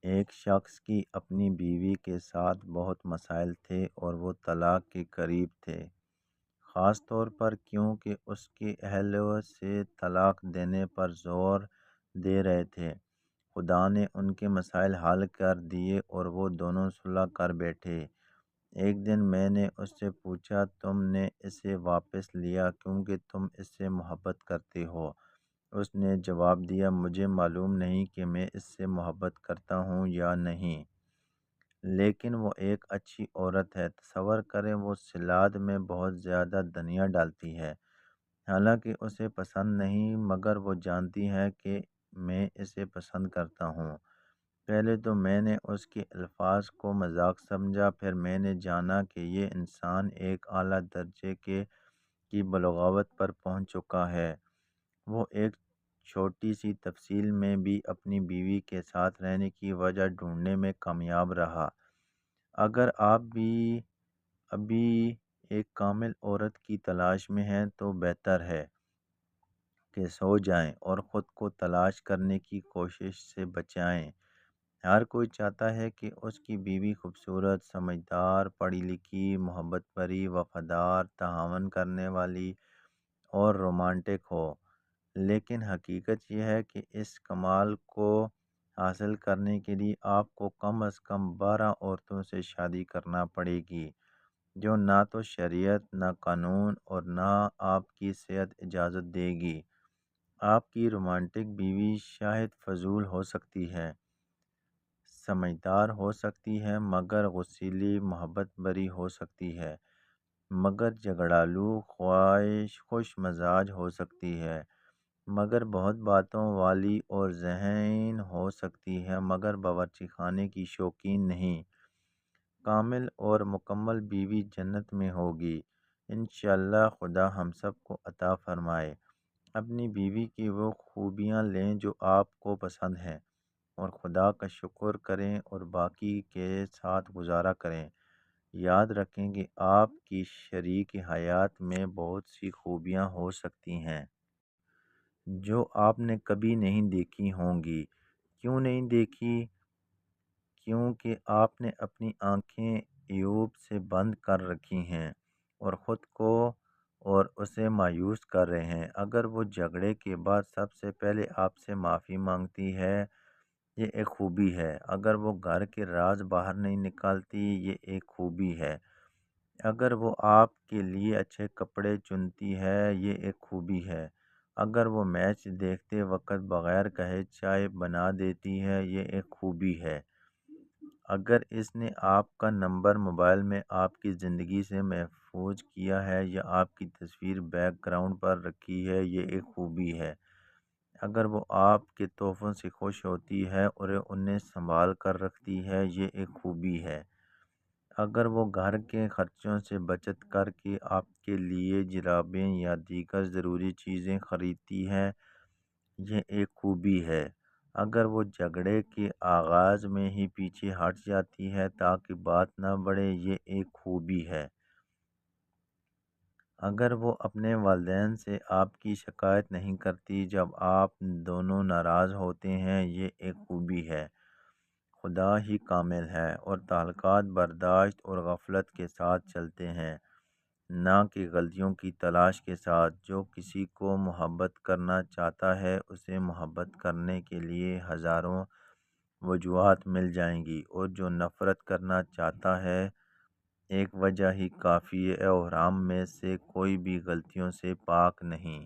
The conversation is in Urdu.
ایک شخص کی اپنی بیوی کے ساتھ بہت مسائل تھے اور وہ طلاق کے قریب تھے، خاص طور پر کیونکہ اس کے اہل سے طلاق دینے پر زور دے رہے تھے۔ خدا نے ان کے مسائل حل کر دیے اور وہ دونوں صلح کر بیٹھے۔ ایک دن میں نے اس سے پوچھا، تم نے اسے واپس لیا کیونکہ تم اس سے محبت کرتے ہو؟ اس نے جواب دیا، مجھے معلوم نہیں کہ میں اس سے محبت کرتا ہوں یا نہیں، لیکن وہ ایک اچھی عورت ہے۔ تصور کریں، وہ سلاد میں بہت زیادہ دھنیا ڈالتی ہے، حالانکہ اسے پسند نہیں، مگر وہ جانتی ہے کہ میں اسے پسند کرتا ہوں۔ پہلے تو میں نے اس کے الفاظ کو مذاق سمجھا، پھر میں نے جانا کہ یہ انسان ایک اعلیٰ درجے کی بلاغت پر پہنچ چکا ہے۔ وہ ایک چھوٹی سی تفصیل میں بھی اپنی بیوی کے ساتھ رہنے کی وجہ ڈھونڈنے میں کامیاب رہا۔ اگر آپ بھی ابھی ایک کامل عورت کی تلاش میں ہیں تو بہتر ہے کہ سو جائیں اور خود کو تلاش کرنے کی کوشش سے بچائیں۔ ہر کوئی چاہتا ہے کہ اس کی بیوی خوبصورت، سمجھدار، پڑھی لکھی، محبت بھری، وفادار، تعاون کرنے والی اور رومانٹک ہو، لیکن حقیقت یہ ہے کہ اس کمال کو حاصل کرنے کے لیے آپ کو کم از کم 12 عورتوں سے شادی کرنا پڑے گی، جو نہ تو شریعت، نہ قانون اور نہ آپ کی صحت اجازت دے گی۔ آپ کی رومانٹک بیوی شاید فضول ہو سکتی ہے، سمجھدار ہو سکتی ہے، مگر غصیلی، محبت بھری ہو سکتی ہے، مگر جھگڑالو، خوش مزاج ہو سکتی ہے، مگر بہت باتوں والی اور ذہین ہو سکتی ہے، مگر باورچی خانے کی شوقین نہیں۔ کامل اور مکمل بیوی جنت میں ہوگی، انشاءاللہ۔ خدا ہم سب کو عطا فرمائے۔ اپنی بیوی کی وہ خوبیاں لیں جو آپ کو پسند ہیں اور خدا کا شکر کریں اور باقی کے ساتھ گزارا کریں۔ یاد رکھیں کہ آپ کی شریک حیات میں بہت سی خوبیاں ہو سکتی ہیں جو آپ نے کبھی نہیں دیکھی ہوں گی۔ کیوں نہیں دیکھی؟ کیونکہ آپ نے اپنی آنکھیں عیوب سے بند کر رکھی ہیں اور خود کو اور اسے مایوس کر رہے ہیں۔ اگر وہ جھگڑے کے بعد سب سے پہلے آپ سے معافی مانگتی ہے، یہ ایک خوبی ہے۔ اگر وہ گھر کے راز باہر نہیں نکالتی، یہ ایک خوبی ہے۔ اگر وہ آپ کے لیے اچھے کپڑے چنتی ہے، یہ ایک خوبی ہے۔ اگر وہ میچ دیکھتے وقت بغیر کہے چائے بنا دیتی ہے، یہ ایک خوبی ہے۔ اگر اس نے آپ کا نمبر موبائل میں آپ کی زندگی سے محفوظ کیا ہے یا آپ کی تصویر بیک گراؤنڈ پر رکھی ہے، یہ ایک خوبی ہے۔ اگر وہ آپ کے تحفوں سے خوش ہوتی ہے اور انہیں سنبھال کر رکھتی ہے، یہ ایک خوبی ہے۔ اگر وہ گھر کے خرچوں سے بچت کر کے آپ کے لیے جرابیں یا دیگر ضروری چیزیں خریدتی ہے، یہ ایک خوبی ہے۔ اگر وہ جھگڑے کے آغاز میں ہی پیچھے ہٹ جاتی ہے تاکہ بات نہ بڑھے، یہ ایک خوبی ہے۔ اگر وہ اپنے والدین سے آپ کی شکایت نہیں کرتی جب آپ دونوں ناراض ہوتے ہیں، یہ ایک خوبی ہے۔ خدا ہی کامل ہے اور تعلقات برداشت اور غفلت کے ساتھ چلتے ہیں، نہ کہ غلطیوں کی تلاش کے ساتھ۔ جو کسی کو محبت کرنا چاہتا ہے، اسے محبت کرنے کے لیے ہزاروں وجوہات مل جائیں گی، اور جو نفرت کرنا چاہتا ہے، ایک وجہ ہی کافی ہے۔ احرام میں سے کوئی بھی غلطیوں سے پاک نہیں۔